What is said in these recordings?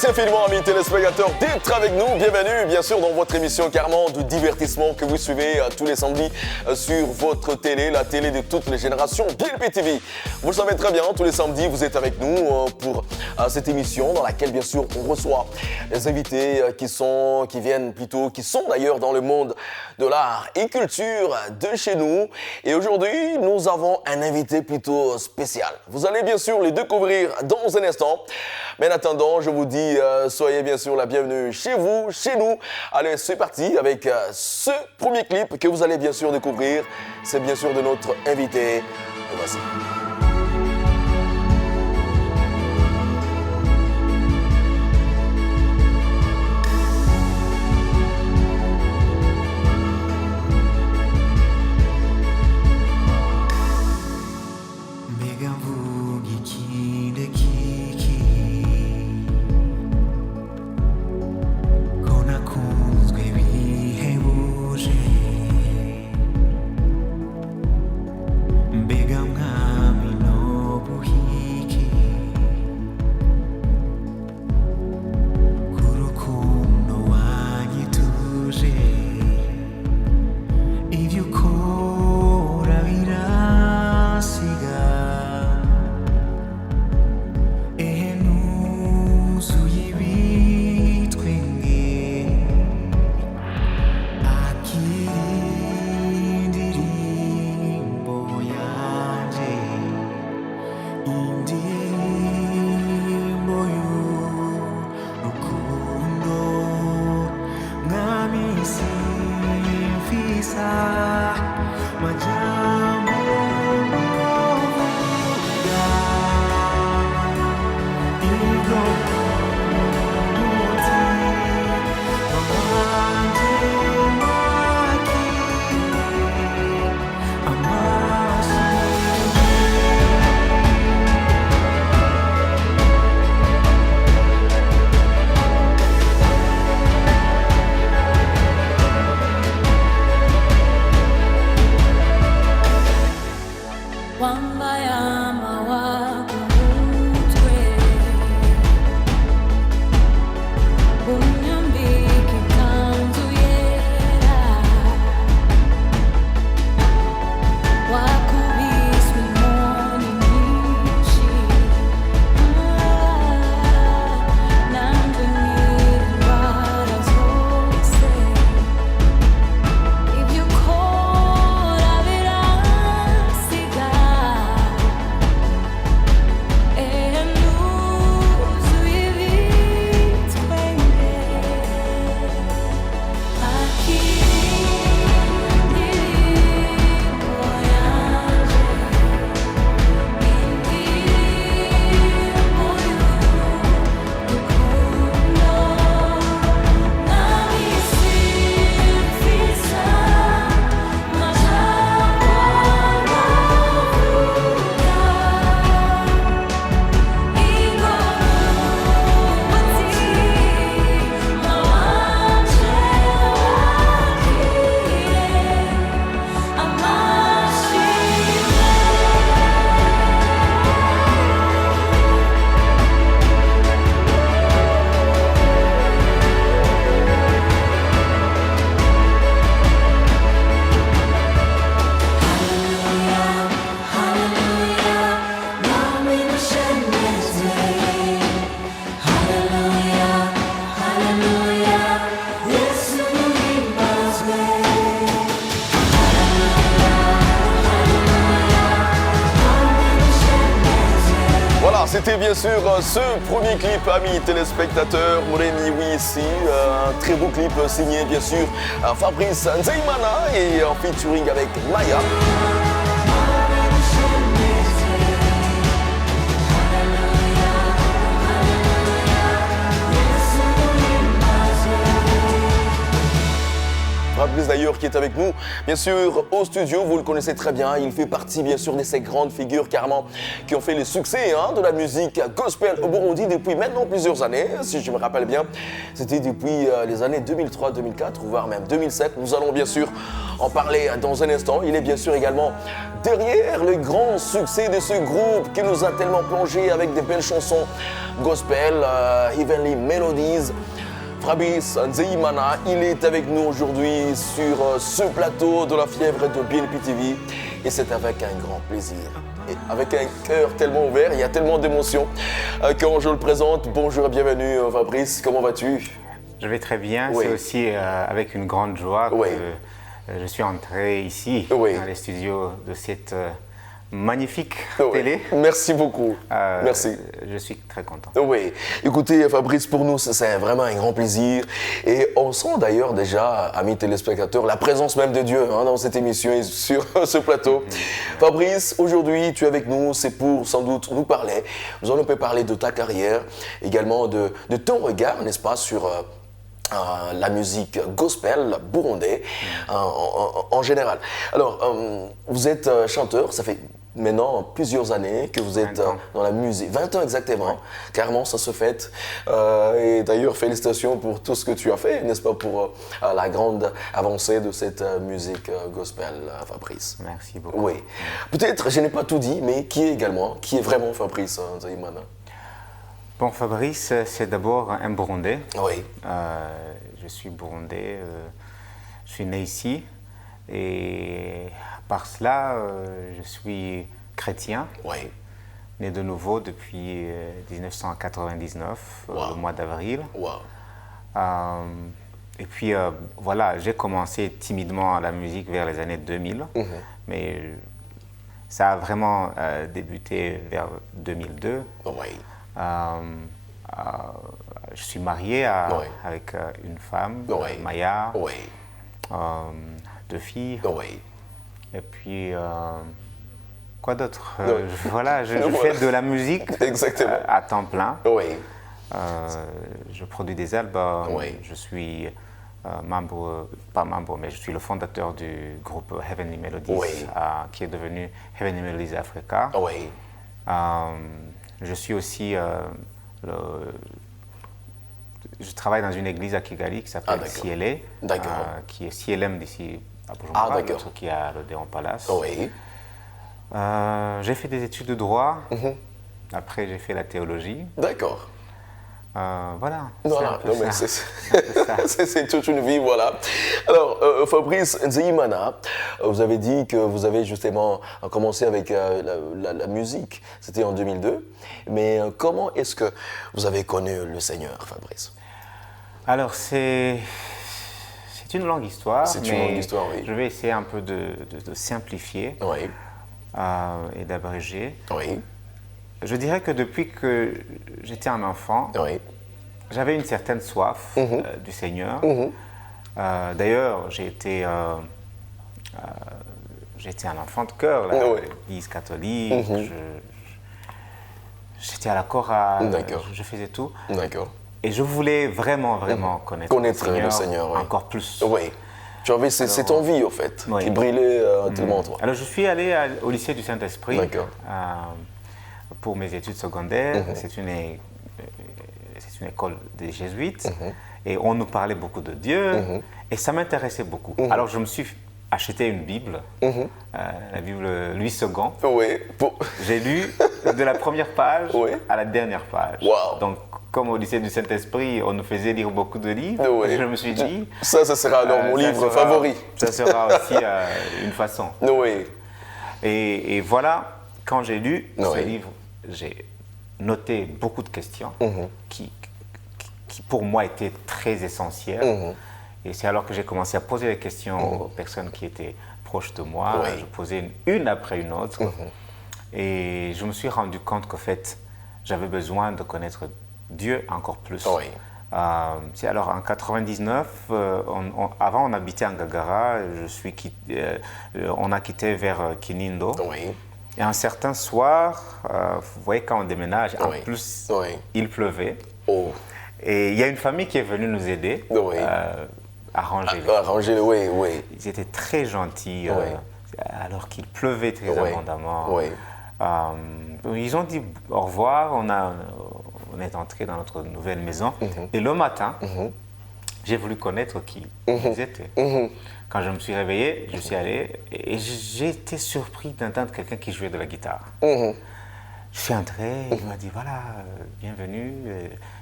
Merci infiniment, amis téléspectateurs, d'être avec nous. Bienvenue, bien sûr, dans votre émission carrément de divertissement que vous suivez tous les samedis sur votre télé, la télé de toutes les générations, BLP TV. Vous le savez très bien, tous les samedis, vous êtes avec nous pour cette émission dans laquelle, bien sûr, on reçoit des invités qui sont d'ailleurs dans le monde de l'art et culture de chez nous. Et aujourd'hui, nous avons un invité plutôt spécial. Vous allez bien sûr les découvrir dans un instant. Mais en attendant, je vous dis, soyez bien sûr la bienvenue chez vous, chez nous. Allez, c'est parti avec ce premier clip que vous allez bien sûr découvrir. C'est bien sûr de notre invité. Et voici. C'était bien sûr ce premier clip, amis téléspectateurs, Mureni oui ici, un très beau clip signé bien sûr Fabrice Nzeimana et en featuring avec Maya. Fabrice d'ailleurs qui est avec nous, bien sûr, au studio. Vous le connaissez très bien. Il fait partie, bien sûr, de ces grandes figures carrément qui ont fait le succès de la musique gospel au Burundi depuis maintenant plusieurs années. Si je me rappelle bien, c'était depuis les années 2003, 2004, voire même 2007. Nous allons bien sûr en parler dans un instant. Il est bien sûr également derrière le grand succès de ce groupe qui nous a tellement plongé avec des belles chansons gospel, Heavenly Melodies. Fabrice Nzeyimana, il est avec nous aujourd'hui sur ce plateau de la fièvre de BNP TV et c'est avec un grand plaisir et avec un cœur tellement ouvert, il y a tellement d'émotions quand je le présente. Bonjour et bienvenue Fabrice, comment vas-tu? Je vais très bien, oui. C'est aussi avec une grande joie oui. que je suis entré ici oui. dans les studios de cette magnifique oui. télé. Merci beaucoup. Merci. Je suis très content. Oui. Écoutez, Fabrice, pour nous, c'est vraiment un grand plaisir. Et on sent d'ailleurs déjà, amis téléspectateurs, la présence même de Dieu dans cette émission et sur ce plateau. Fabrice, aujourd'hui, tu es avec nous, c'est pour sans doute nous parler. Nous allons parler de ta carrière, également de ton regard, n'est-ce pas, sur la musique gospel burundais en général. Alors, vous êtes chanteur, ça fait maintenant plusieurs années que vous êtes dans la musique. 20 ans exactement, ouais. Carrément ça se fête. Et d'ailleurs, félicitations pour tout ce que tu as fait, n'est-ce pas, pour la grande avancée de cette musique gospel, Fabrice. Merci beaucoup. Oui. Peut-être, je n'ai pas tout dit, mais qui est vraiment Fabrice Nzeyimana? Bon, Fabrice, c'est d'abord un Burundais. Oui. Je suis Burundais, je suis né ici et par cela, je suis chrétien. Oui. Né de nouveau depuis 1999, wow. le mois d'avril. Wow. Et puis voilà, j'ai commencé timidement la musique vers les années 2000, mais ça a vraiment débuté vers 2002. Oui. Je suis marié oui. avec une femme, oui. Maya, oui. 2 filles. Oui. Et puis, quoi d'autre? Voilà, je fais de la musique à temps plein. Oui. Je produis des albums. Oui. Je suis pas membre, mais je suis le fondateur du groupe Heavenly Melodies, oui. Qui est devenu Heavenly Melodies Africa. Oui. Je suis aussi je travaille dans une église à Kigali qui s'appelle CLA, qui est CLM d'ici à Bujumbura, l'autre qui est à l'Odéon Palace. Oui. J'ai fait des études de droit, après j'ai fait la théologie. D'accord. Voilà. Voilà, c'est toute une vie, voilà. Alors, Fabrice Nzeyimana, vous avez dit que vous avez justement commencé avec la musique, c'était en 2002, mais comment est-ce que vous avez connu le Seigneur, Fabrice? Alors, c'est une longue histoire, c'est une longue histoire, oui. Je vais essayer un peu de simplifier oui. Et d'abréger. Oui. Je dirais que depuis que j'étais un enfant, oui. J'avais une certaine soif du Seigneur. D'ailleurs, j'ai été un enfant de cœur, l'Église catholique. J'étais à la chorale, je faisais tout. D'accord. Et je voulais vraiment connaître le Seigneur oui. encore plus. Oui. Tu avais cette envie, en fait, qui brillait tellement en toi. Alors, je suis allé au lycée du Saint-Esprit pour mes études secondaires. C'est une école des jésuites. Et on nous parlait beaucoup de Dieu. Et ça m'intéressait beaucoup. Alors, je me suis acheté une Bible, la Bible Louis II. Oui. J'ai lu de la première page à la dernière page. Wow. Donc, comme au lycée du Saint-Esprit, on nous faisait lire beaucoup de livres. Je me suis dit... Ça sera alors mon livre favori. Ça sera aussi une façon. Oui. Et voilà, quand j'ai lu ce livre, j'ai noté beaucoup de questions qui pour moi étaient très essentielles. Et c'est alors que j'ai commencé à poser des questions aux personnes qui étaient proches de moi. Je posais une après une autre. Et je me suis rendu compte qu'en fait, j'avais besoin de connaître Dieu encore plus. Alors en 99, avant on habitait en Ngagara, on a quitté vers Kinindo. Et un certain soir, vous voyez quand on déménage, en plus il pleuvait. Et il y a une famille qui est venue nous aider arranger Arranger, oui, oui. Ils étaient très gentils, alors qu'il pleuvait très Oui. abondamment. Oui. Ils ont dit au revoir, on est entré dans notre nouvelle maison. Et le matin, j'ai voulu connaître qui ils étaient. Quand je me suis réveillé, je suis allé et j'ai été surpris d'entendre quelqu'un qui jouait de la guitare. Je suis entré, il m'a dit voilà, bienvenue.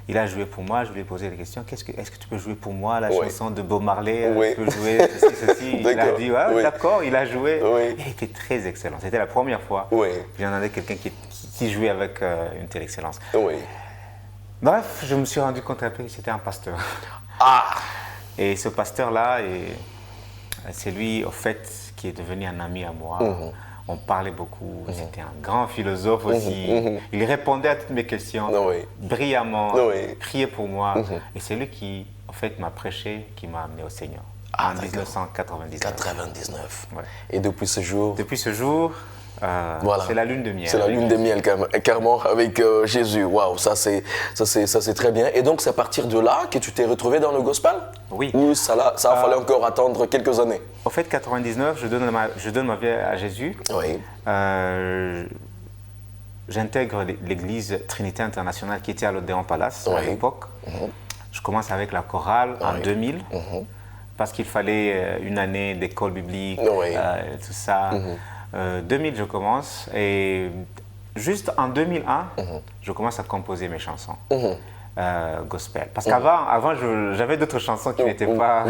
Il a joué pour moi, je lui ai posé des questions. Est-ce que tu peux jouer pour moi la chanson de Bob Marley? Oui. Tu peux jouer ceci. Il a dit d'accord, il a joué. Oui. Il était très excellent. C'était la première fois que j'entendais quelqu'un qui jouait avec une telle excellence. Oui. Bref, je me suis rendu compte après que c'était un pasteur. Et ce pasteur-là, c'est lui, au fait, qui est devenu un ami à moi. On parlait beaucoup, c'était un grand philosophe aussi. Il répondait à toutes mes questions brillamment, priait pour moi. Et c'est lui qui, en fait, m'a prêché, qui m'a amené au Seigneur en 1999. 99. Ouais. Et depuis ce jour? Depuis ce jour, c'est la lune de miel. C'est la lune de miel, carrément, avec Jésus. Waouh, ça c'est très bien. Et donc, c'est à partir de là que tu t'es retrouvé dans le gospel? Oui. Ou ça a fallu encore attendre quelques années? En fait, 99, je donne ma vie à Jésus. Oui. J'intègre l'église Trinité Internationale qui était à l'Odéon Palace à l'époque. Je commence avec la chorale en 2000 parce qu'il fallait une année d'école biblique, tout ça. 2000, je commence et juste en 2001, je commence à composer mes chansons gospel. Parce qu'avant, j'avais d'autres chansons qui n'étaient pas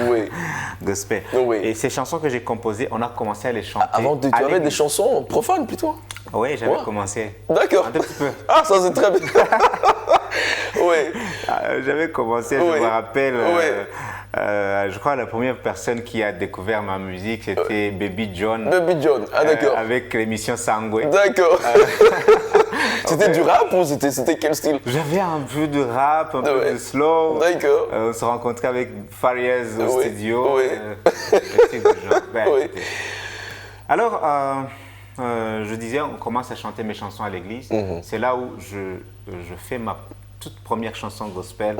gospel. Et ces chansons que j'ai composées, on a commencé à les chanter. Avant, tu avais des chansons profanes plutôt? Oui, j'avais commencé. D'accord. Un tout petit peu. Ah, ça c'est très bien. J'avais commencé, je me rappelle. Je crois que la première personne qui a découvert ma musique, c'était Baby John. Baby John, d'accord. Avec l'émission Sangwe. D'accord. C'était du rap ou c'était quel style? J'avais un peu de rap, un peu de slow. D'accord. On se rencontrait avec Fariez au studio. Alors, je disais, on commence à chanter mes chansons à l'église. C'est là où je fais ma toute première chanson gospel.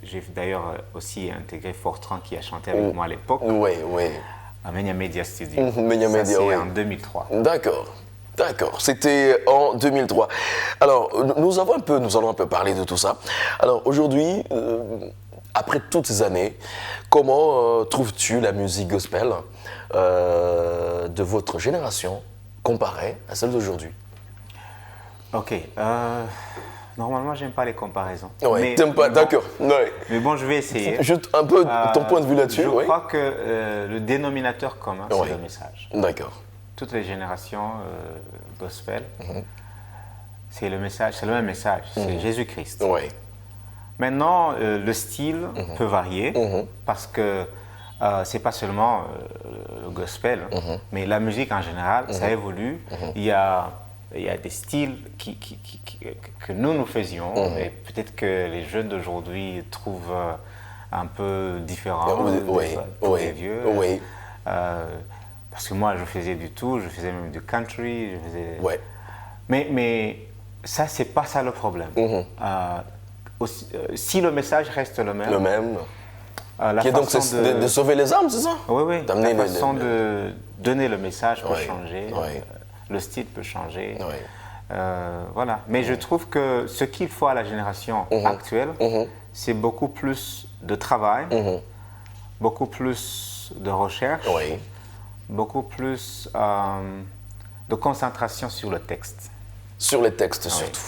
J'ai d'ailleurs aussi intégré Fortran qui a chanté avec moi à l'époque. À Menya Media Studio. C'est en 2003. D'accord, c'était en 2003. Alors, nous allons un peu parler de tout ça. Alors, aujourd'hui, après toutes ces années, comment trouves-tu la musique gospel de votre génération comparée à celle d'aujourd'hui? Ok. Normalement, j'aime pas les comparaisons. T'aimes pas, d'accord. Mais bon, je vais essayer. Juste un peu ton point de vue là-dessus. Je crois que le dénominateur commun, c'est le message. D'accord. Toutes les générations gospel, c'est le message, c'est le même message, c'est Jésus-Christ. Maintenant, le style peut varier parce que c'est pas seulement le gospel, mais la musique en général, ça évolue. Il y a des styles que nous faisions et peut-être que les jeunes d'aujourd'hui trouvent un peu différents pour les vieux. Parce que moi, je faisais du tout, je faisais même du country, mais ça, c'est pas ça le problème. Si le message reste le même. Qui est donc de sauver les âmes, c'est ça? Oui. La façon de donner le message peut changer. Le style peut changer. Voilà. Mais je trouve que ce qu'il faut à la génération actuelle, c'est beaucoup plus de travail, beaucoup plus de recherche, beaucoup plus de concentration sur le texte. Sur les textes surtout.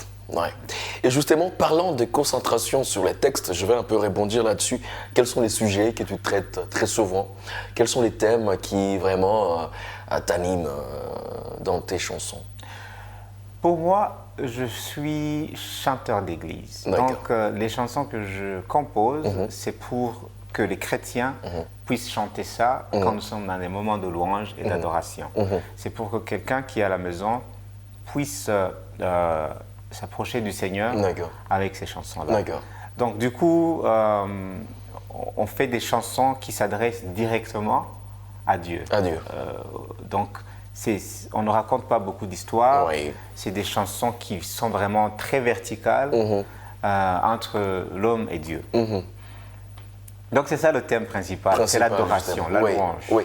Et justement, parlant de concentration sur les textes, je vais un peu rebondir là-dessus. Quels sont les sujets que tu traites très souvent? Quels sont les thèmes qui vraiment t'animent dans tes chansons? Pour moi, je suis chanteur d'église. Donc, les chansons que je compose, c'est pour que les chrétiens puissent chanter ça quand nous sommes dans des moments de louange et d'adoration. C'est pour que quelqu'un qui est à la maison puisse s'approcher du Seigneur avec ces chansons-là. Donc, du coup, on fait des chansons qui s'adressent directement à Dieu. Donc, on ne raconte pas beaucoup d'histoires. C'est des chansons qui sont vraiment très verticales. entre l'homme et Dieu. Donc c'est ça le thème principal, c'est l'adoration, la louange. Oui.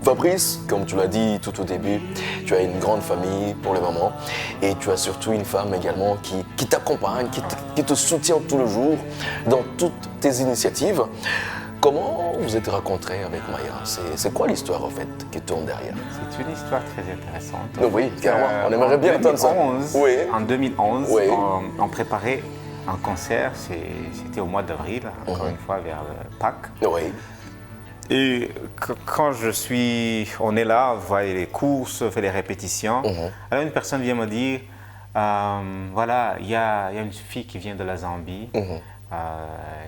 Fabrice, comme tu l'as dit tout au début, tu as une grande famille pour le moment et tu as surtout une femme également qui t'accompagne, qui te soutient tout le jour dans toutes tes initiatives. Comment vous êtes rencontrés avec Maya? C'est quoi l'histoire en fait qui tourne derrière? C'est une histoire très intéressante. Oui, carrément. On aimerait bien entendre ça. En 2011, on préparait un concert, c'était au mois d'avril, encore une fois vers Pâques. Oui. Et quand on est là, on voit les courses, on fait les répétitions. Alors une personne vient me dire, voilà, il y a une fille qui vient de la Zambie.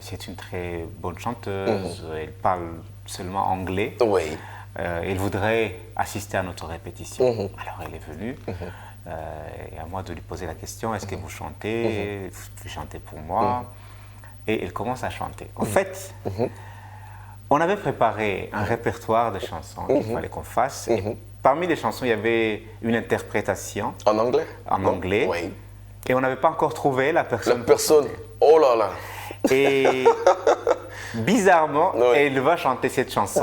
C'est une très bonne chanteuse. Elle parle seulement anglais. Oui. Elle voudrait assister à notre répétition. Alors elle est venue. Et à moi de lui poser la question, est-ce que vous chantez? Vous chantez pour moi? Et elle commence à chanter. En fait, on avait préparé un répertoire de chansons qu'il fallait qu'on fasse. Et parmi les chansons, il y avait une interprétation. En anglais? En anglais. Oui. Et on n'avait pas encore trouvé la personne. La personne, oh là là. Et bizarrement, elle va chanter cette chanson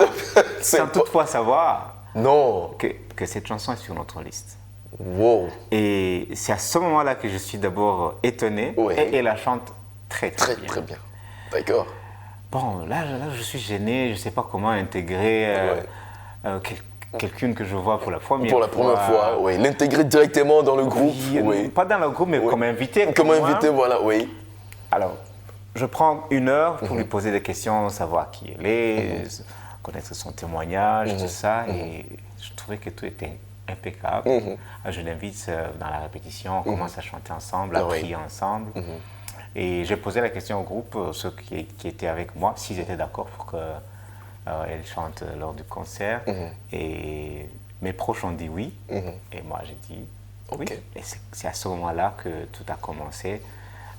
sans toutefois savoir que cette chanson est sur notre liste. Wow. Et c'est à ce moment-là que je suis d'abord étonné et elle la chante très bien. Très bien. D'accord. Bon, là, je suis gêné, je ne sais pas comment intégrer quelqu'un que je vois pour la première fois. Pour la première fois, oui. L'intégrer directement dans le groupe. Oui. Pas dans le groupe, mais comme invité. Comme invité, voilà, oui. Alors, je prends 1 heure pour lui poser des questions, savoir qui elle est, connaître son témoignage, tout ça. Et je trouvais que tout était impeccable. Je l'invite dans la répétition, on commence à chanter ensemble, à prier ensemble. Et j'ai posé la question au groupe, ceux qui étaient avec moi, s'ils étaient d'accord pour qu'elle chante lors du concert. Et mes proches ont dit oui. Et moi, j'ai dit oui. Et c'est à ce moment-là que tout a commencé.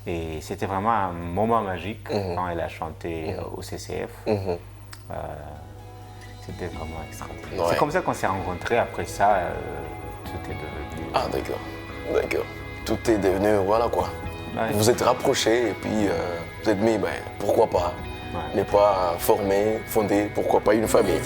Et c'était vraiment un moment magique quand elle a chanté au CCF. C'était vraiment extraordinaire. C'est comme ça qu'on s'est rencontrés. Après ça, tout est devenu... Ah, d'accord. Tout est devenu, voilà quoi. Vous vous êtes rapprochés et puis vous êtes mis, pourquoi pas ne pas former, fonder, pourquoi pas une famille.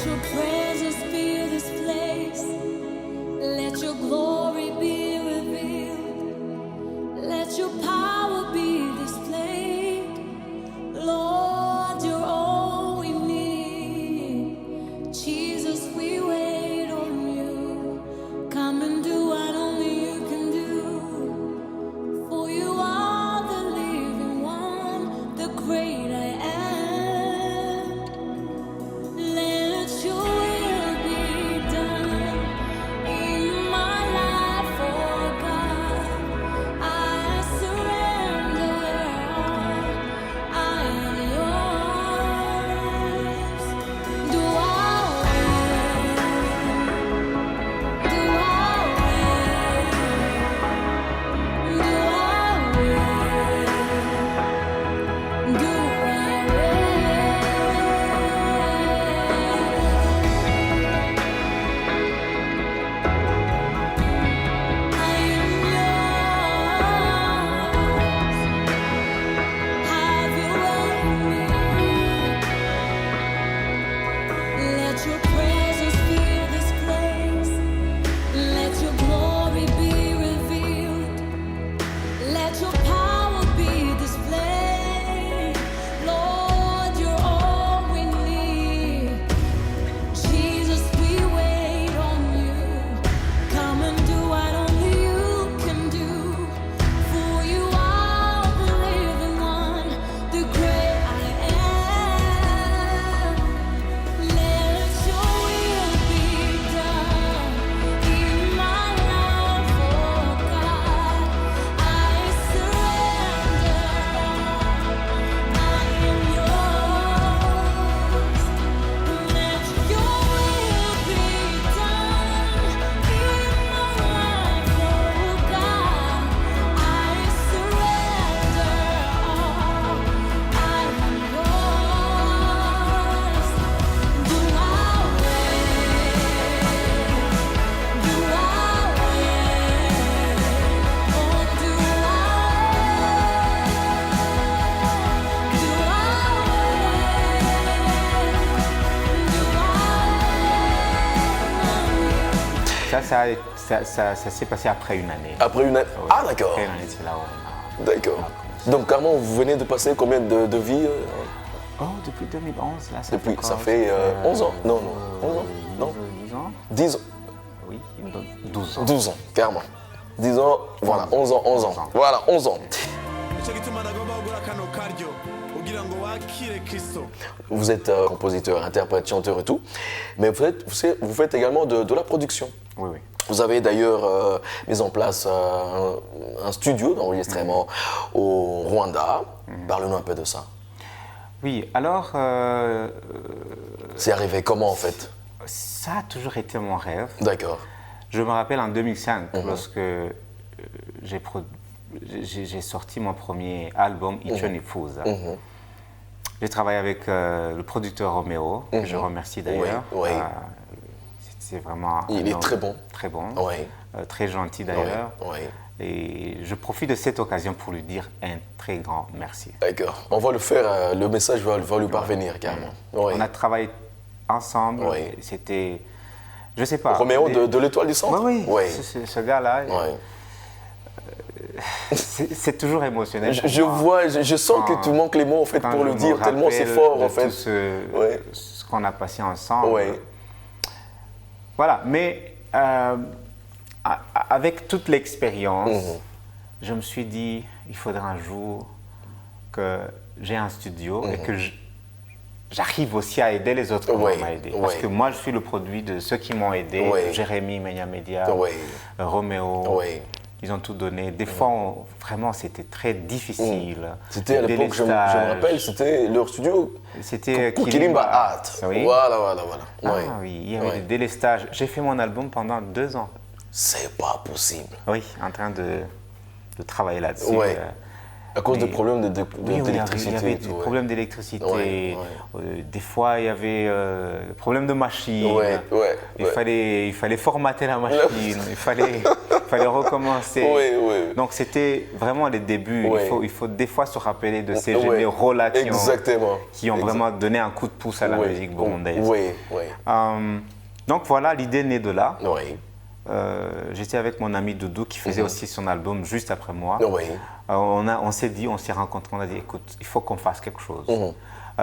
Ça s'est passé après une année. Après une année? Oui. Ah, d'accord. Après une année, c'est là où on a... D'accord. Donc, carrément, vous venez de passer combien de vies Oh, depuis 2011, là, ça fait 11 ans? Non, 11 ans? Non? 10 ans? 10 ans? Oui, 12 ans. 12 ans, carrément. 10 ans, voilà, 11 ans, 11 ans. Voilà, 11 ans. Vous êtes compositeur, interprète, chanteur et tout, mais vous faites également de la production. Oui, oui. Vous avez d'ailleurs mis en place un studio d'enregistrement au Rwanda. Parlez-nous un peu de ça. Oui, alors... C'est arrivé comment en fait? Ça a toujours été mon rêve. D'accord. Je me rappelle en 2005, lorsque j'ai sorti mon premier album, Ichoni Fuza. J'ai travaillé avec le producteur Roméo, que je remercie d'ailleurs. Oui, oui. C'est vraiment... Il est très bon. Très bon. Oui. Très gentil d'ailleurs. Oui, oui. Et je profite de cette occasion pour lui dire un très grand merci. D'accord. On va le faire, le message va lui parvenir carrément. Oui. On a travaillé ensemble. Oui. C'était... Je sais pas. Roméo de l'Étoile du Centre? Oui, oui. Oui. Ce gars-là, Oui. c'est toujours émotionnel. Je sens que tu manques les mots en fait pour le dire, tellement c'est fort en fait. Tout ce qu'on a passé ensemble. Oui. Voilà, mais avec toute l'expérience, je me suis dit, il faudra un jour que j'ai un studio et que j'arrive aussi à aider les autres comme on m'a aidé. Parce que moi, je suis le produit de ceux qui m'ont aidé, Jérémy, Menia Media, Roméo. Ils ont tout donné. Des fois, vraiment, c'était très difficile. C'était à l'époque, je me rappelle, c'était leur studio. C'était Kilimba Art. Oui. Voilà. Ah oui, il y avait des délestages. J'ai fait mon album pendant 2 ans. C'est pas possible. Oui, en train de travailler là-dessus. Oui. À cause de problèmes d'électricité. Il y avait des problèmes d'électricité. Des fois, il y avait des problèmes de machine. Il fallait formater la machine. Il fallait recommencer. Donc, c'était vraiment les débuts. Il faut des fois se rappeler de ces généraux-là qui ont vraiment donné un coup de pouce à la musique burundaise. Donc, voilà, l'idée naît de là. J'étais avec mon ami Doudou qui faisait aussi son album juste après moi. On s'est rencontrés, on a dit écoute, il faut qu'on fasse quelque chose.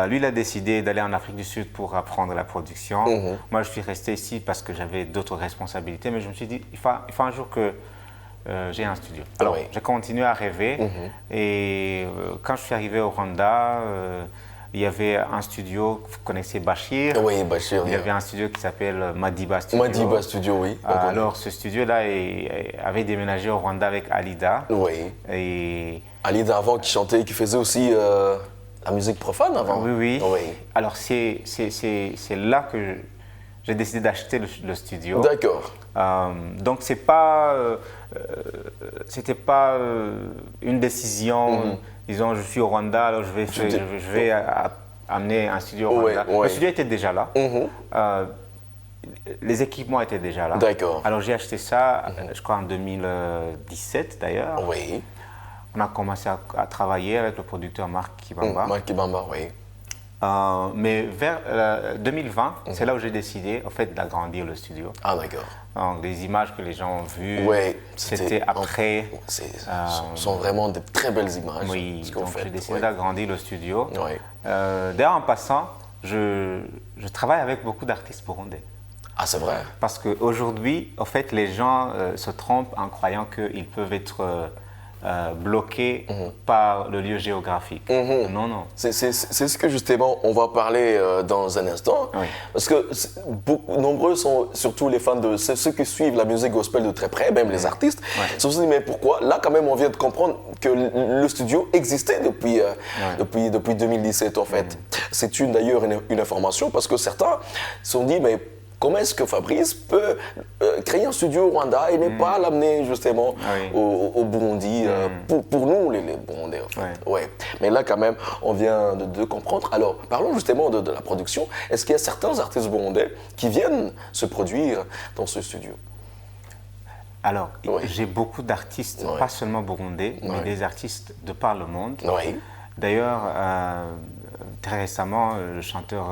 Lui, il a décidé d'aller en Afrique du Sud pour apprendre la production. Moi, je suis resté ici parce que j'avais d'autres responsabilités, mais je me suis dit il faut un jour que j'ai un studio. Alors, j'ai continué à rêver et quand je suis arrivé au Rwanda, il y avait un studio, vous connaissez Bachir? Oui, Bachir. Il y avait un studio qui s'appelle Madiba Studio. Madiba Studio, oui. Alors, ce studio-là avait déménagé au Rwanda avec Alida. Oui. Et... Alida avant qui chantait, qui faisait aussi la musique profane avant. Oui. Alors, c'est là que j'ai décidé d'acheter le studio. D'accord. Donc c'était pas une décision. Disons, je suis au Rwanda, alors je vais amener un studio au Rwanda. Le studio était déjà là. Les équipements étaient déjà là. D'accord. Alors j'ai acheté ça, je crois en 2017 d'ailleurs. Oui. On a commencé à travailler avec le producteur Marc Kibamba. Marc Kibamba, oui. Mais vers 2020, c'est là où j'ai décidé en fait d'agrandir le studio. Ah d'accord. Donc les images que les gens ont vues, c'était après. Ce sont vraiment de très belles images. Oui, donc j'ai décidé d'agrandir le studio. Oui. D'ailleurs en passant, je travaille avec beaucoup d'artistes burundais. Ah c'est vrai. Parce qu'aujourd'hui, en fait, les gens se trompent en croyant qu'ils peuvent être bloqués par le lieu géographique. Non, non. C'est ce que justement on va parler dans un instant. Oui. Parce que nombreux sont surtout les fans de ceux qui suivent la musique gospel de très près, même les artistes. Ils se sont dit mais pourquoi? Là quand même on vient de comprendre que le studio existait depuis 2017 en fait. C'est d'ailleurs une information parce que certains se sont dit mais comment est-ce que Fabrice peut créer un studio au Rwanda et ne pas l'amener justement au Burundi pour nous les Burundais en fait. Ouais. Mais là quand même on vient de comprendre. Alors parlons justement de la production. Est-ce qu'il y a certains artistes burundais qui viennent se produire dans ce studio? Alors j'ai beaucoup d'artistes, pas seulement burundais, mais des artistes de par le monde. D'ailleurs très récemment le chanteur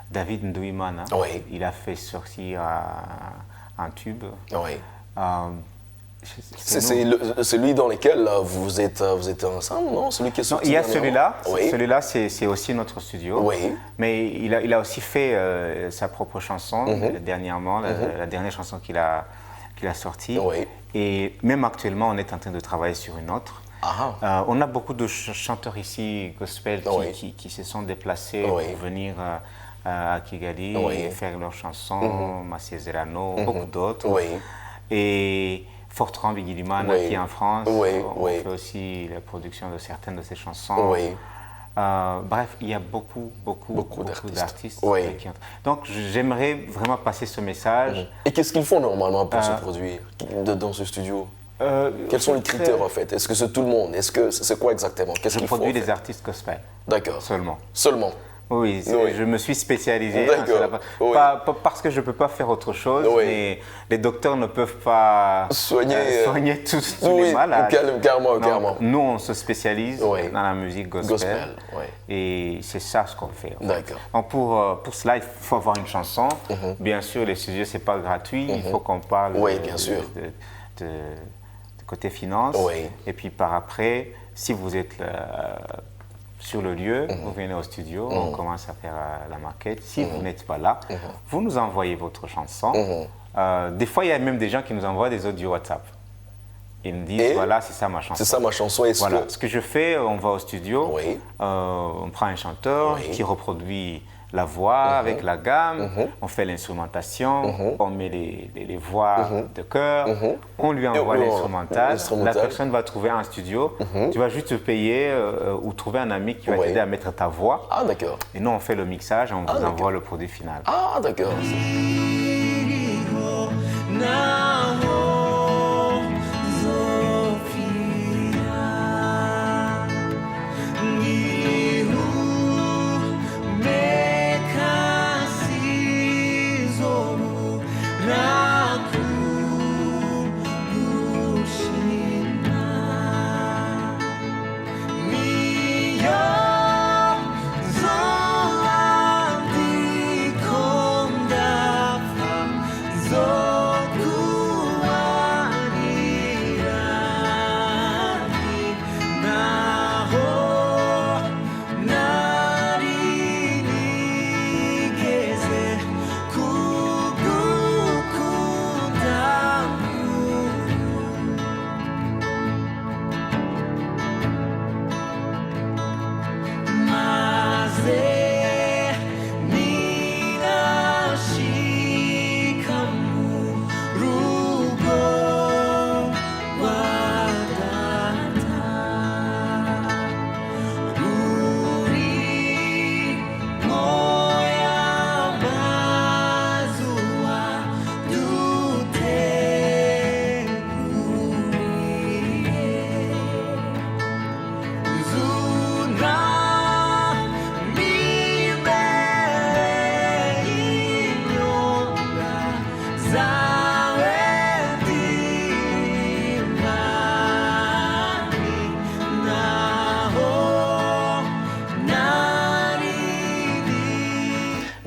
David Ndouimana, il a fait sortir un tube. C'est celui dans lequel vous êtes ensemble, non? Celui qui est sorti. Non, il y a celui-là. Celui-là, c'est aussi notre studio. Mais il a aussi fait sa propre chanson dernièrement, la dernière chanson qu'il a sortie. Et même actuellement, on est en train de travailler sur une autre. On a beaucoup de chanteurs ici, gospel, qui se sont déplacés pour venir à Kigali faire leurs chansons, Masezerano, beaucoup d'autres. Et Fortran Bigilimana qui est en France, on fait aussi la production de certaines de ses chansons. Bref, il y a beaucoup d'artistes. Donc j'aimerais vraiment passer ce message. Et qu'est-ce qu'ils font normalement pour se produire dans ce studio? Quels sont les critères en fait? Est-ce que c'est tout le monde? Est-ce que c'est quoi exactement? Qu'est-ce qu'il faut? Je produis des artistes gospel. D'accord. Seulement. Oui, je me suis spécialisé. Pas parce que je ne peux pas faire autre chose, mais les docteurs ne peuvent pas soigner tous les malades. Carrément. Nous, on se spécialise dans la musique gospel. Et c'est ça ce qu'on fait. D'accord. Donc pour cela, il faut avoir une chanson. Bien sûr, les studios, ce n'est pas gratuit. Il faut qu'on parle de côté finance. Et puis par après, si vous êtes sur le lieu, vous venez au studio, on commence à faire la maquette. Si vous n'êtes pas là, vous nous envoyez votre chanson. Des fois, il y a même des gens qui nous envoient des audios WhatsApp. Ils me disent, voilà, c'est ça ma chanson. C'est ça ma chanson. Ce que je fais, on va au studio, on prend un chanteur qui reproduit la voix avec la gamme, on fait l'instrumentation, on met les voix de chœur, on lui envoie l'instrumental, la personne va trouver un studio, tu vas juste te payer ou trouver un ami qui va t'aider à mettre ta voix. Ah d'accord. Et nous on fait le mixage, on vous envoie le produit final. Ah d'accord. Zoku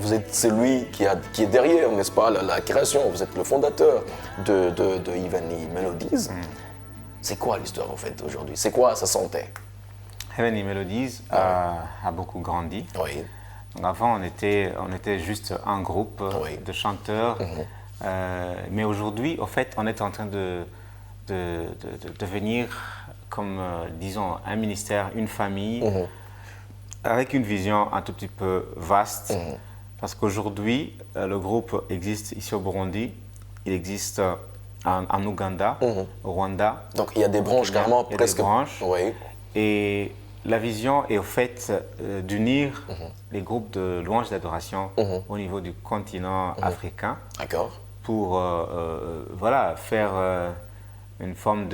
vous êtes celui qui est derrière, n'est-ce pas, la création. Vous êtes le fondateur de Heavenly Melodies. C'est quoi l'histoire en fait aujourd'hui? C'est quoi sa santé? Heavenly Melodies a beaucoup grandi. Oui. Donc avant, on était juste un groupe de chanteurs. Mais aujourd'hui, en fait, on est en train de devenir comme, disons, un ministère, une famille, avec une vision un tout petit peu vaste. Parce qu'aujourd'hui, le groupe existe ici au Burundi, il existe en Ouganda, au Rwanda. Donc il y a des branches carrément presque. Des branches. Oui. Et la vision est au fait d'unir les groupes de louanges d'adoration au niveau du continent africain. D'accord. Pour voilà, faire une forme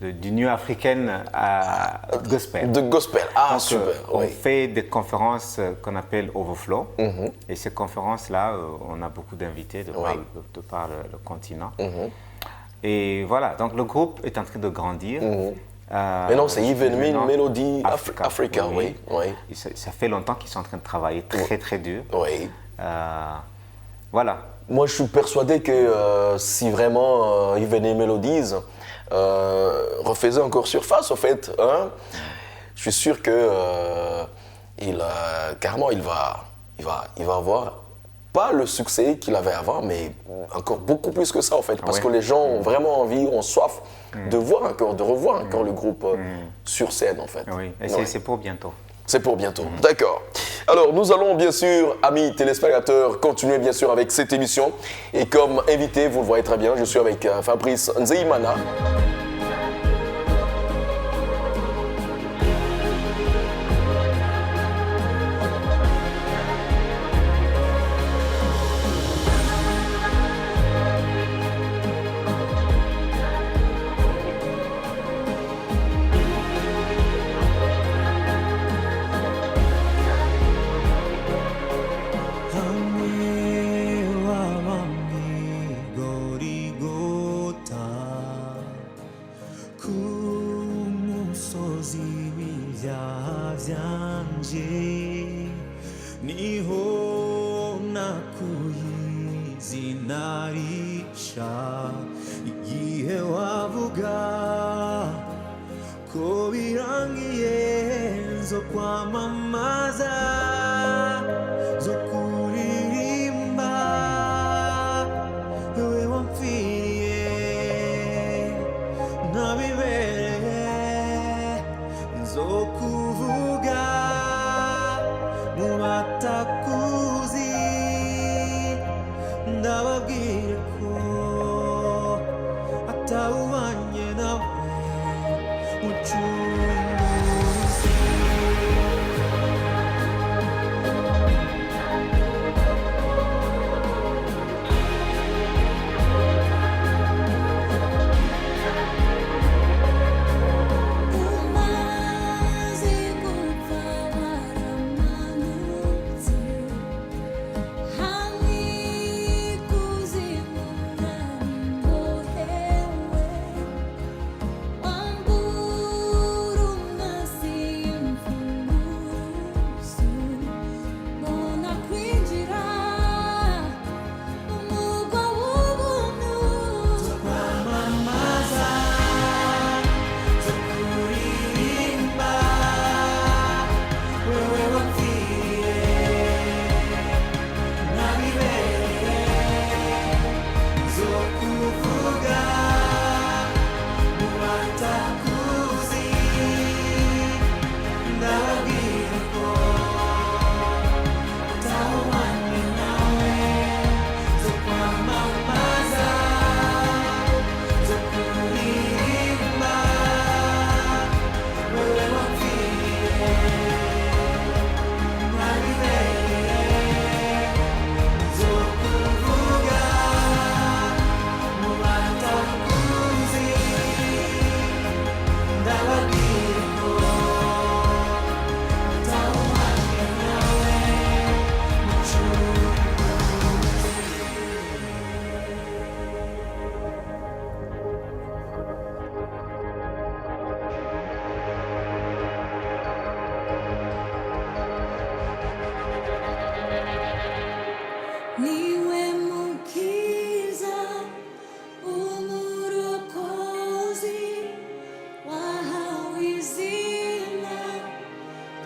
d'union africaine à gospel. De gospel, ah donc, super. On fait des conférences qu'on appelle Overflow. Et ces conférences-là, on a beaucoup d'invités de par le continent. Et voilà, donc le groupe est en train de grandir. Mais non, c'est Heavenly Melody Africa, oui. Ça fait longtemps qu'ils sont en train de travailler très très dur. Oui. Voilà. Moi, je suis persuadé que si vraiment Heavenly Melodies refaisait encore surface, en fait, hein, je suis sûr que carrément, il va avoir pas le succès qu'il avait avant, mais encore beaucoup plus que ça, en fait, parce que les gens ont vraiment envie, ont soif de revoir encore le groupe sur scène, en fait. Oui, et c'est pour bientôt. C'est pour bientôt, d'accord. Alors, nous allons bien sûr, amis téléspectateurs, continuer bien sûr avec cette émission. Et comme invité, vous le voyez très bien, je suis avec Fabrice Nzeimana.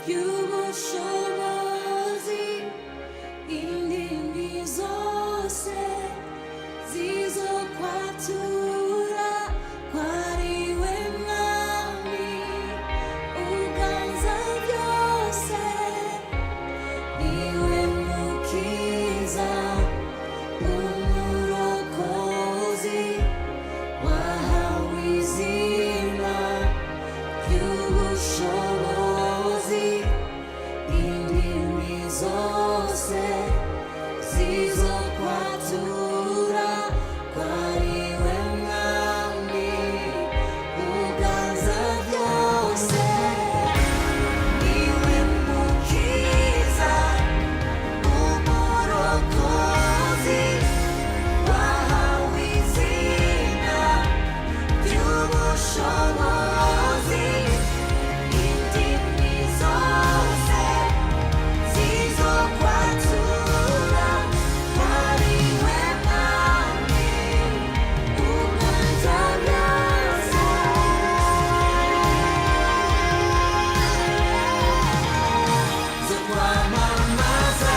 Kyubushobozi indimi zose zizokwatura kwariwe mwami uganza byose niwe mukiza umurokozi wahawe izina ry'ubushobozi indimi zose zizokwatura kwariwe mwami uganza byose niwe mukiza umurokozi wahawe izina ry'ubushobozi indimi zose zizokwatura kwariwe mwami uganza byose zokwamamaza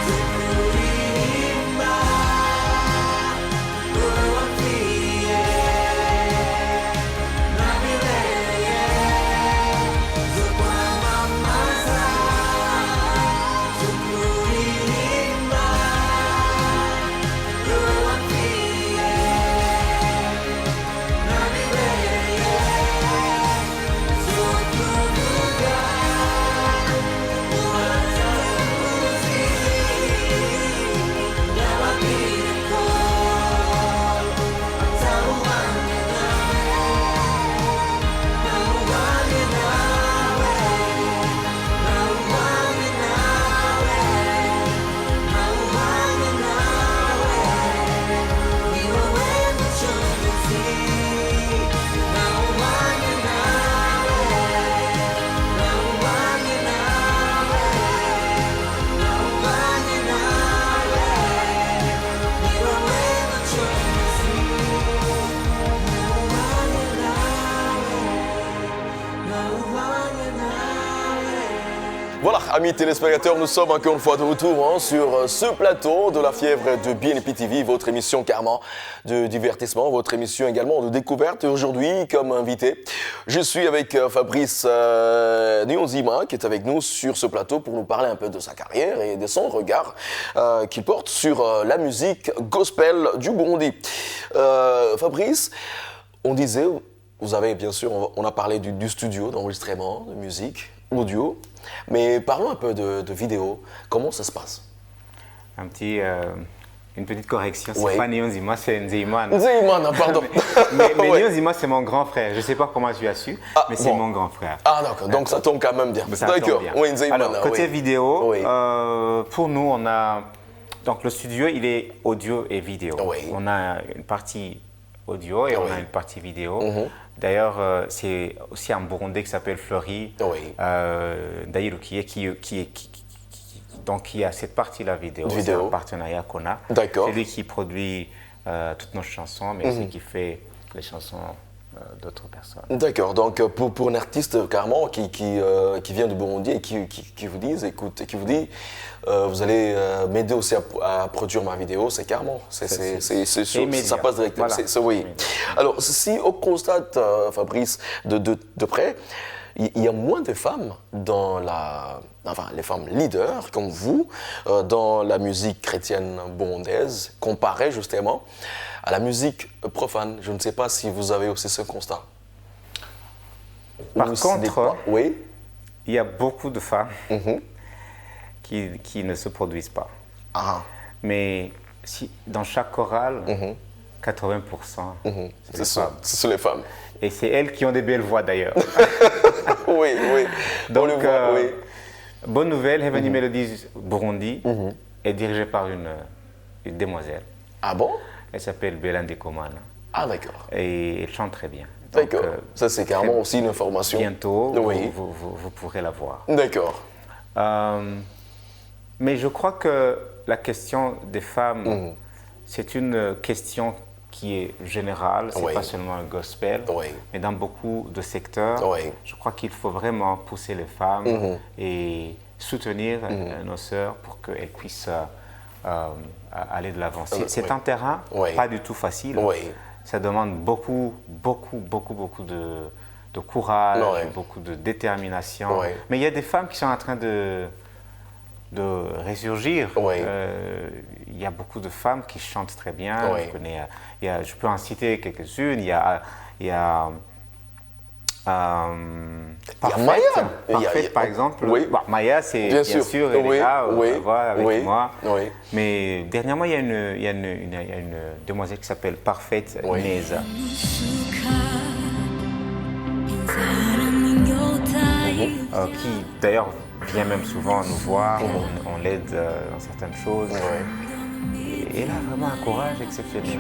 zokuririmba wowe wapfiriye nabibereye zokwamamaza zokuririmba wowe wapfiriye nabibereye zokuvuga ubuhanuzi ndababwire ko atawuhwanye nawuhwanye nawe nawuhwanye nawe nawuhwanye nawe ni wowe mucunguzi nawuhwanye nawe nawuhwanye nawe nawuhwanye nawe ni wowe mucunguzi nawuhwanye nawe nawuhwanye nawe. Voilà, amis téléspectateurs, nous sommes encore une fois de retour sur ce plateau de la fièvre de BNP TV, votre émission carrément de divertissement, votre émission également de découverte. Et aujourd'hui, comme invité, je suis avec Fabrice Niyonzima qui est avec nous sur ce plateau pour nous parler un peu de sa carrière et de son regard qu'il porte sur la musique gospel du Burundi. Fabrice, on disait, vous avez bien sûr, on a parlé du studio d'enregistrement de musique, audio, mais parlons un peu de vidéo. Comment ça se passe? Une petite correction, c'est Oui. pas Niyonzima, c'est Nzeyimana. Nzeyimana, pardon. Mais Ouais. Niyonzima, c'est mon grand frère. Je ne sais pas comment tu as su, mais c'est bon. mon grand frère. Ah d'accord, donc ça tombe quand même bien. Ça tombe D'accord, bien. oui, Nzeyimana, Alors, côté oui. vidéo, Oui. pour nous, on a... Donc, le studio, il est audio et vidéo. Oui. On a une partie audio et on Oui. a une partie vidéo. D'ailleurs, c'est aussi un Burundais qui s'appelle Fleury Oui. Dayirukiye qui a cette partie-là vidéo. C'est Vidéo. un partenariat qu'on a. D'accord. C'est lui qui produit toutes nos chansons, mais aussi qui fait les chansons d'autres personnes. D'accord, donc pour un artiste carrément qui vient du Burundi et qui vous dit, écoute, qui vous dit, vous allez m'aider aussi à produire ma vidéo, c'est carrément, c'est sûr, immédiat. ça passe directement. Voilà. Oui. Alors, si on constate, Fabrice, de près, il y a moins de femmes dans les femmes leaders comme vous, dans la musique chrétienne burundaise, comparée justement à la musique profane. Je ne sais pas si vous avez aussi ce constat. Par Ou ce n'est contre, pas- oui, il y a beaucoup de femmes qui ne se produisent pas. ah, Mais dans chaque chorale, 80%, c'est les femmes. ce sont les femmes. Et c'est elles qui ont des belles voix d'ailleurs. Oui, oui. On Donc, le voit, oui. bonne nouvelle, Heavenly Melodies Burundi est dirigée par une demoiselle. Ah bon? Elle s'appelle Belande Komana. Ah d'accord. Et elle chante très bien. Donc, D'accord. Ça c'est carrément aussi une information. bientôt, Oui. vous pourrez la voir. D'accord. Mais je crois que la question des femmes, c'est une question qui est général, c'est Oui. pas seulement le gospel, Oui. mais dans beaucoup de secteurs, Oui. je crois qu'il faut vraiment pousser les femmes et soutenir nos sœurs pour qu'elles puissent aller de l'avant. C'est oui. un terrain Oui. pas du tout facile. Oui. Ça demande beaucoup de courage, Oui. beaucoup de détermination. Oui. Mais il y a des femmes qui sont en train de résurgir. Oui. Il y a beaucoup de femmes qui chantent très bien. Oui. Je peux en citer quelques-unes. Il y a Parfaite, Maya. Parfaite, par exemple. Oui. Bon, Maya, c'est Bien bien sûr. sûr, elle Oui, est là, oui, voilà, avec oui, moi. oui. Mais dernièrement, il y a une demoiselle qui s'appelle Parfaite Oui. Neza. Qui d'ailleurs vient même souvent nous voir, on l'aide dans certaines choses. Et elle a vraiment un courage exceptionnel.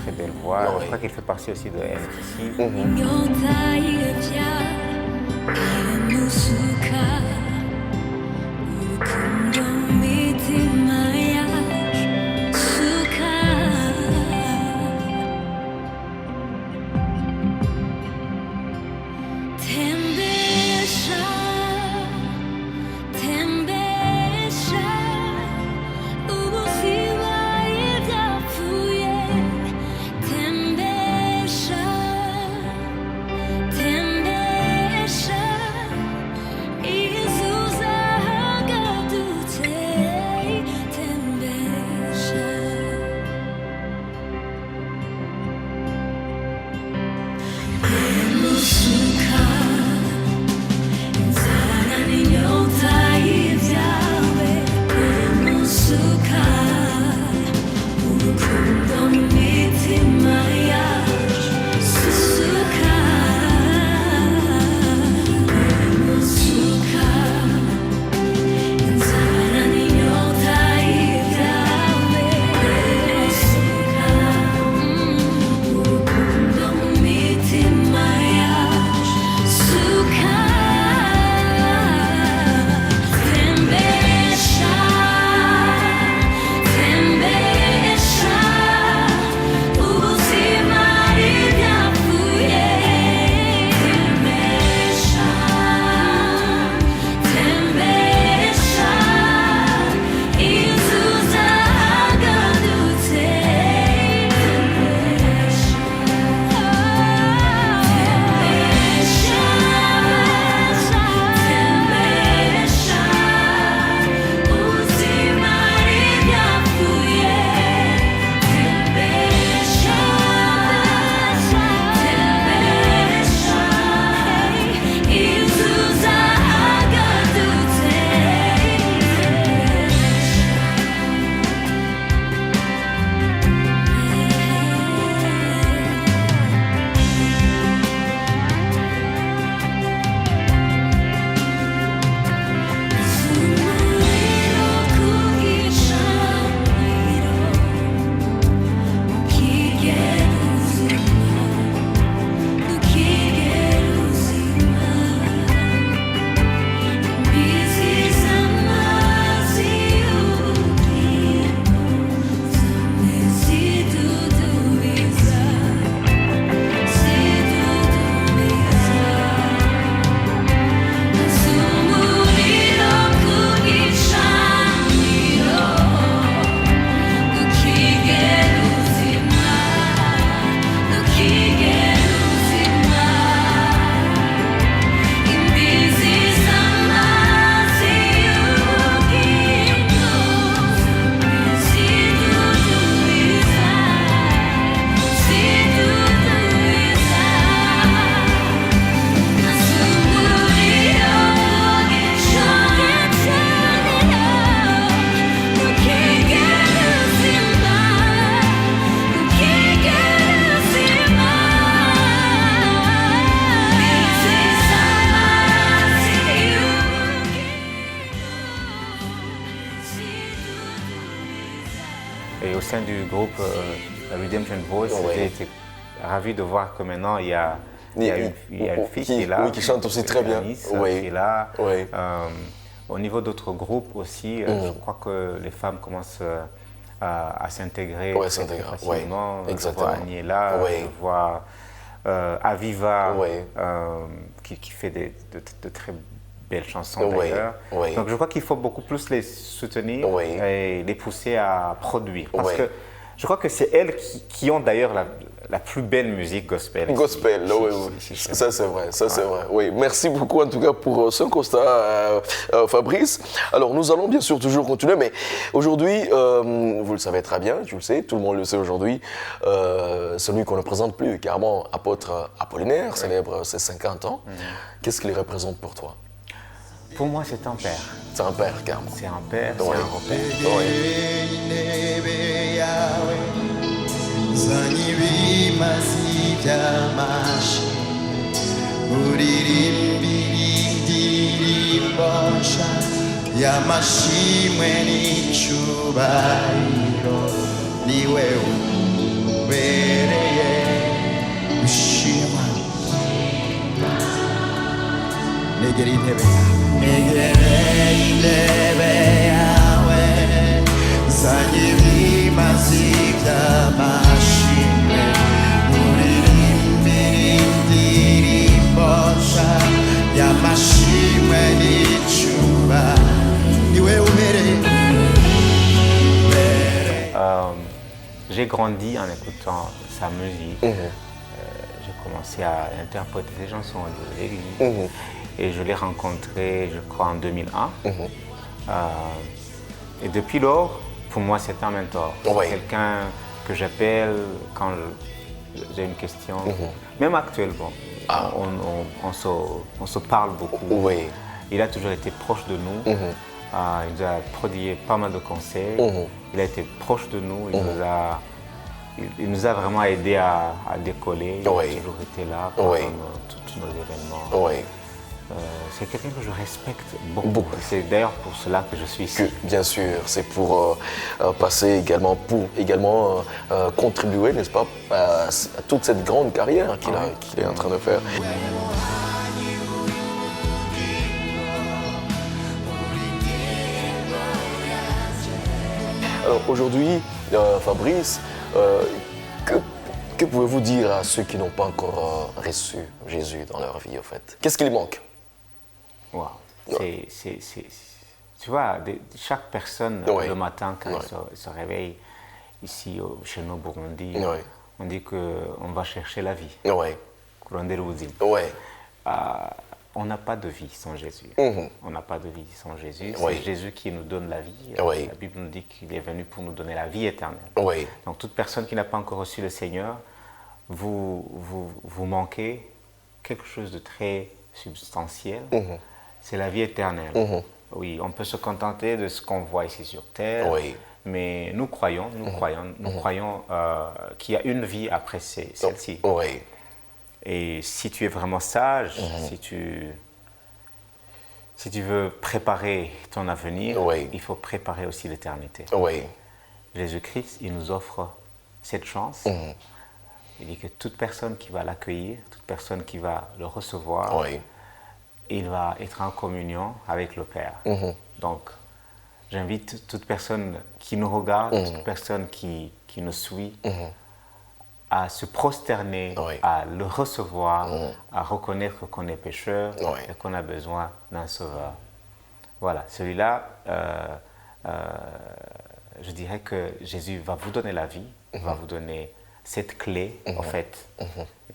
Très belle voix, je crois qu'elle fait partie aussi de NTC. Et au sein du groupe Redemption Voice, j'ai été ravi de voir que maintenant il y a une fille qui est là. Oui, qui chante aussi très bien. Anis, Oui. qui est là. Oui. Au niveau d'autres groupes aussi, je crois que les femmes commencent à s'intégrer Ouais, très s'intégrer, facilement. ouais, Je exactement. vois Aniela, Ouais. je vois Aviva, Ouais. qui fait de très belles chansons Ouais, d'ailleurs. ouais. Donc je crois qu'il faut beaucoup plus les soutenir Ouais. et les pousser à produire. Parce Ouais. que je crois que c'est elles qui ont d'ailleurs la plus belle musique gospel. Gospel, ici, oui, ici, oui. chez Ça c'est vrai, ça c'est vrai. Oui, merci beaucoup en tout cas pour ce constat, Fabrice. Alors nous allons bien sûr toujours continuer, mais aujourd'hui, vous le savez très bien, tu le sais, tout le monde le sait aujourd'hui, celui qu'on ne présente plus, carrément, apôtre Apollinaire, célèbre ses 50 ans. Qu'est-ce qu'il représente pour toi? Pour moi, c'est un père. C'est un père, carrément. C'est un père, Ouais. c'est un repère. Yamashimwe n'icyubahiro niwe ubereye gushima. Negera intebe yawe zanye ibimazi by'amashimwe uririmbire indirimbo nshya y'amashimwe n'icyubahiro niwe ubereye. J'ai grandi en écoutant sa musique. J'ai commencé à interpréter ses chansons de l'église. Et je l'ai rencontré, je crois, en 2001. Et depuis lors, pour moi, c'est un mentor. C'est Ouais. quelqu'un que j'appelle quand j'ai une question. Même actuellement, on se parle beaucoup. Oui. Il a toujours été proche de nous. Il nous a prodigué pas mal de conseils. Il a été proche de nous. Il nous a vraiment aidé à décoller. Il a Oui. toujours été là pendant Oui. tous nos événements. Oui. C'est quelqu'un que je respecte beaucoup. Beaucoup. C'est d'ailleurs pour cela que je suis ici. Bien sûr, c'est pour passer également, contribuer, n'est-ce pas, à toute cette grande carrière qu'il est en train de faire. Alors aujourd'hui, Fabrice, que pouvez-vous dire à ceux qui n'ont pas encore reçu Jésus dans leur vie, en fait? Qu'est-ce qui lui manque? Wow. Tu vois, chaque personne, Ouais. le matin, quand Ouais. elle se réveille ici chez nous au Burundi, Ouais. on dit qu'on va chercher la vie. Oui, Kurondera ubuzima. oui, On n'a pas de vie sans Jésus. On n'a pas de vie sans Jésus. Oui. C'est Jésus qui nous donne la vie. Oui. La Bible nous dit qu'il est venu pour nous donner la vie éternelle. oui, Donc toute personne qui n'a pas encore reçu le Seigneur, vous manquez quelque chose de très substantiel. C'est la vie éternelle. Oui, on peut se contenter de ce qu'on voit ici sur terre, Oui. mais nous croyons qu'il y a une vie après celle-ci. oui, Et si tu es vraiment sage, si tu veux préparer ton avenir, Oui. il faut préparer aussi l'éternité. oui, Jésus-Christ, il nous offre cette chance. Il dit que toute personne qui va l'accueillir, toute personne qui va le recevoir, oui, il va être en communion avec le Père. Donc, j'invite toute personne qui nous regarde, toute personne qui nous suit, à se prosterner, Oui. à le recevoir, à reconnaître qu'on est pécheur Oui. et qu'on a besoin d'un sauveur. Voilà, celui-là, je dirais que Jésus va vous donner la vie, va vous donner cette clé, en fait,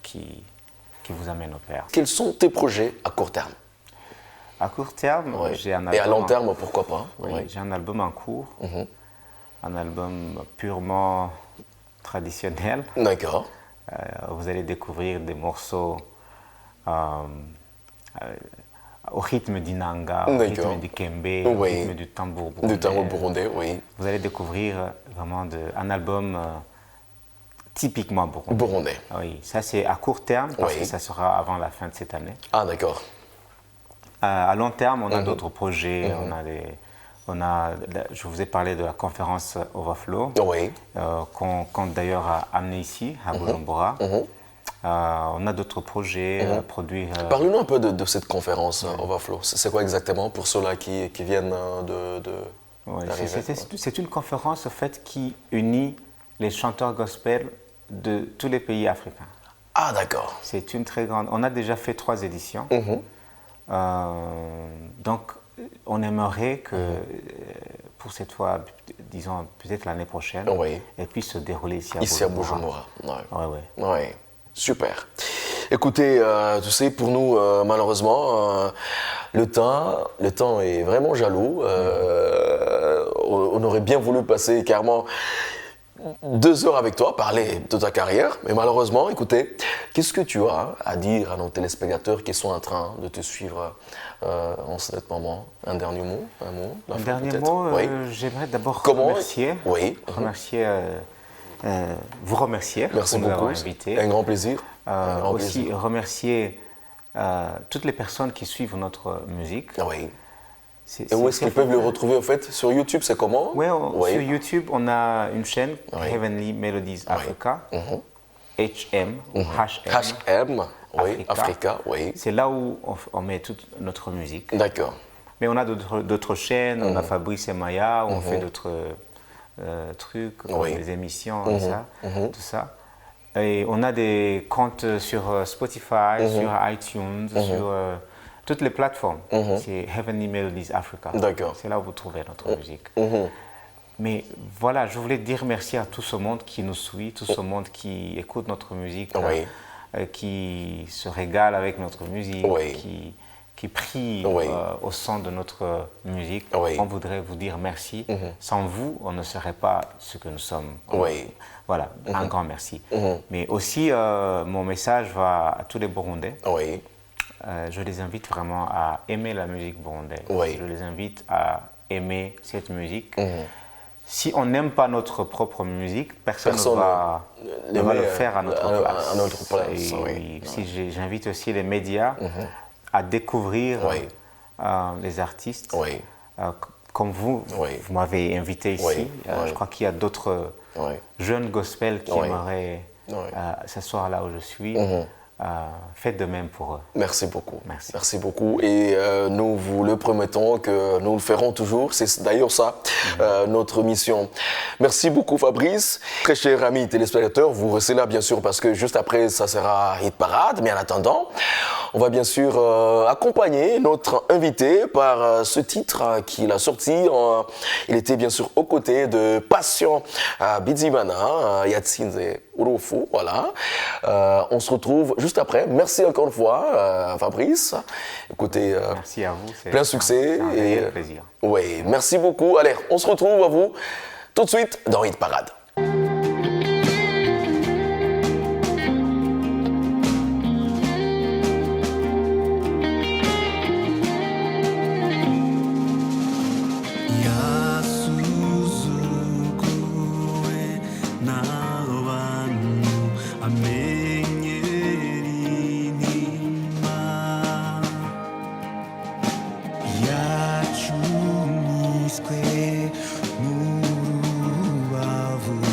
qui vous amène au Père. Quels sont tes projets à court terme? À court terme, Oui. j'ai un album. Et à long en- terme, pourquoi pas? Oui, Oui. j'ai un album en cours, un album purement traditionnel. D'accord. Vous allez découvrir des morceaux au rythme du nanga, au D'accord. rythme du kembe, au Oui. rythme du tambour burundais. Du tambour burundais, oui. Vous allez découvrir vraiment un album typiquement burundais. Burundais. Oui, ça c'est à court terme parce Oui. que ça sera avant la fin de cette année. Ah, d'accord. À long terme, on a d'autres projets. Je vous ai parlé de la conférence Overflow, Oui. qu'on compte d'ailleurs amener ici, à Bujumbura. On a d'autres projets produits. Parlez-nous un peu de cette conférence Overflow. C'est quoi exactement pour ceux-là qui viennent Ouais, d'arriver? c'est une conférence en fait qui unit les chanteurs gospel de tous les pays africains. Ah, d'accord. C'est une très grande. On a déjà fait 3 éditions. Donc, on aimerait que pour cette fois, disons peut-être l'année prochaine, Oui. elle puisse se dérouler Ici à Bujumbura. Ouais. Ouais, super. Écoutez, tu sais, pour nous, malheureusement, le temps est vraiment jaloux. On aurait bien voulu passer carrément 2 heures avec toi, parler de ta carrière, mais malheureusement, écoutez, qu'est-ce que tu as à dire à nos téléspectateurs qui sont en train de te suivre en ce moment? Un dernier mot, un mot de la Un fin, dernier peut-être? mot, Oui. j'aimerais d'abord Comment? remercier, Oui. vous remercier Merci pour nous beaucoup. avoir invités. Un grand plaisir. Un grand Aussi plaisir. remercier toutes les personnes qui suivent notre musique. Oui. Et où est-ce qu'ils peuvent le retrouver en fait? Sur YouTube, c'est comment? Oui, Oui. sur YouTube, on a une chaîne, Oui. Heavenly Melodies Africa, HM ou HM. HM, oui, Africa, oui. C'est là où on met toute notre musique. D'accord. Mais on a d'autres chaînes, on a Fabrice et Maya, où on fait d'autres trucs, comme Oui. des émissions, et ça, tout ça. Et on a des comptes sur Spotify, sur iTunes, sur toutes les plateformes. C'est Heavenly Melodies Africa. D'accord. C'est là où vous trouvez notre musique. Mais voilà, je voulais dire merci à tout ce monde qui nous suit, tout ce monde qui écoute notre musique, Oui. Qui se régale avec notre musique, Oui. qui prie Oui. au son de notre musique. Oui. On voudrait vous dire merci. Sans vous, on ne serait pas ce que nous sommes. Oui. Voilà, un grand merci. Mais aussi, mon message va à tous les Burundais. Oui. Je les invite vraiment à aimer la musique burundaise. Oui. Je les invite à aimer cette musique. Si on n'aime pas notre propre musique, personne ne va le faire à notre place. à notre place, Et oui. si j'invite aussi les médias à découvrir Oui. les artistes. Oui. Comme vous, Oui. vous m'avez invité ici. Oui. Je crois qu'il y a d'autres Oui. jeunes gospel qui Oui. aimeraient Oui. s'asseoir là où je suis. Faites de même pour eux. Merci beaucoup. Merci. beaucoup. Et nous vous le promettons que nous le ferons toujours. C'est d'ailleurs ça, notre mission. Merci beaucoup, Fabrice. Très chers amis téléspectateurs, vous restez là, bien sûr, parce que juste après, ça sera Hit Parade. Mais en attendant, on va bien sûr accompagner notre invité par ce titre qu'il a sorti. Il était bien sûr aux côtés de Passion Bizimana, Yatsinze Urufu. Voilà. On se retrouve juste après. Merci encore une fois, Fabrice. Écoutez, Merci à vous. C'est plein succès. C'est un réel plaisir. Oui, merci beaucoup. Allez, on se retrouve à vous tout de suite dans Hit Parade. Yasuzugwe n'abantu amenyera intima yacumiswe mu rubavu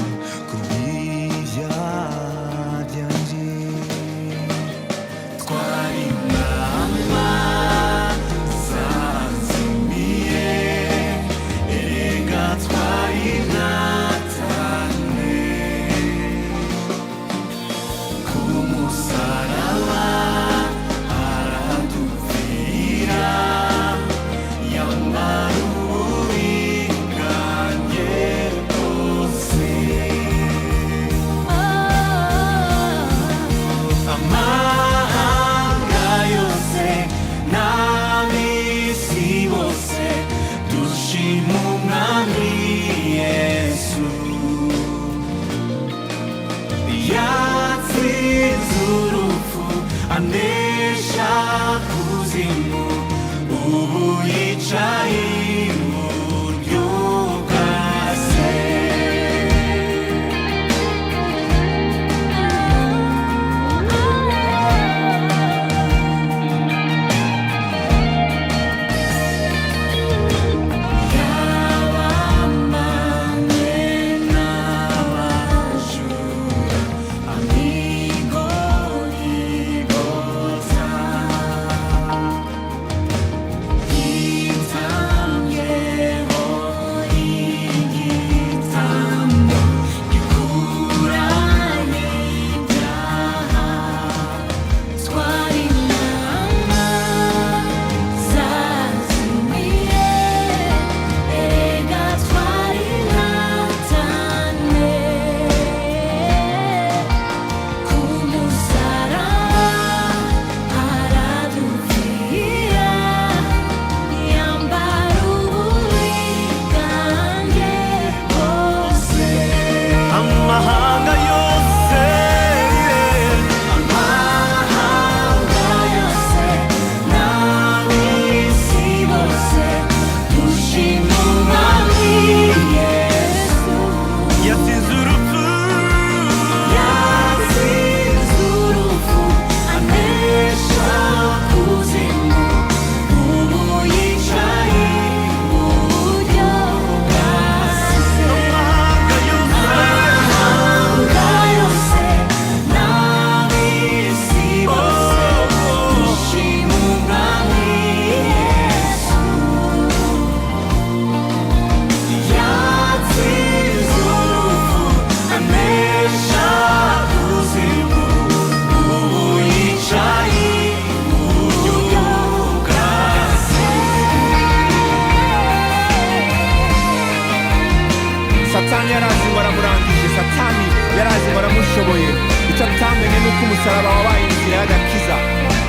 inzira y'agakiza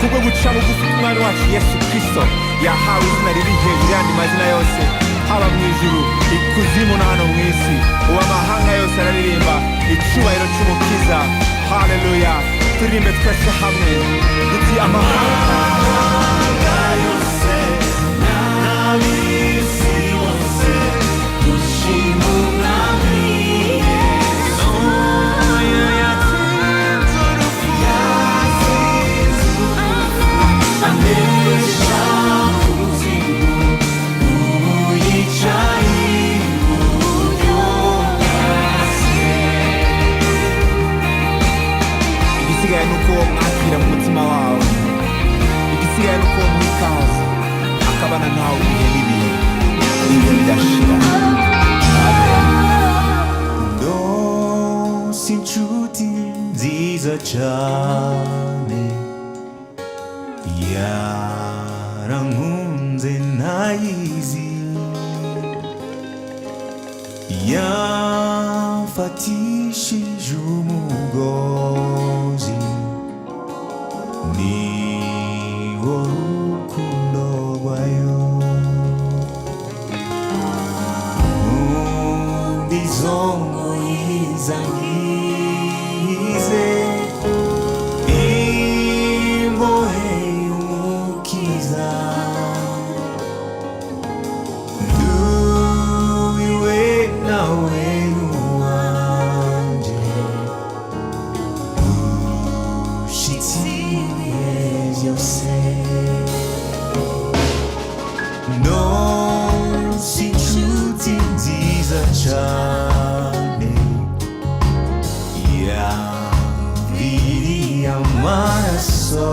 kubwo guca bugufi k'umwami wacu yesu kristo yahawe izina riri hejuru y'andi mazina yose haba mu ijuru ikuzimu no hano mu isi ubu amahanga yose araririmba icyubahiro cy'umukiza haleluya turirimbe twese hamwe duti amahanga yose n'ab'isi bose dushima umwami yesu yatsinze urupfu anesha kuzimu ubu yicaye iburyo bwa se igisigaye ni uko mwakira mu mutima wawe igisigaye ni uko mwikaza akabana nawe ibihe n'ibihe ibihe bidashira ndose inshuti nziza cyane yarankunze ntayizi yamfatishije umugozi ni wo rukundo rwayo undi zongo yizangize imbohe y'umukiza nduwiwe nawe nuwanje ushitsi byose ndose inshuti nziza cyane yaviriye amaraso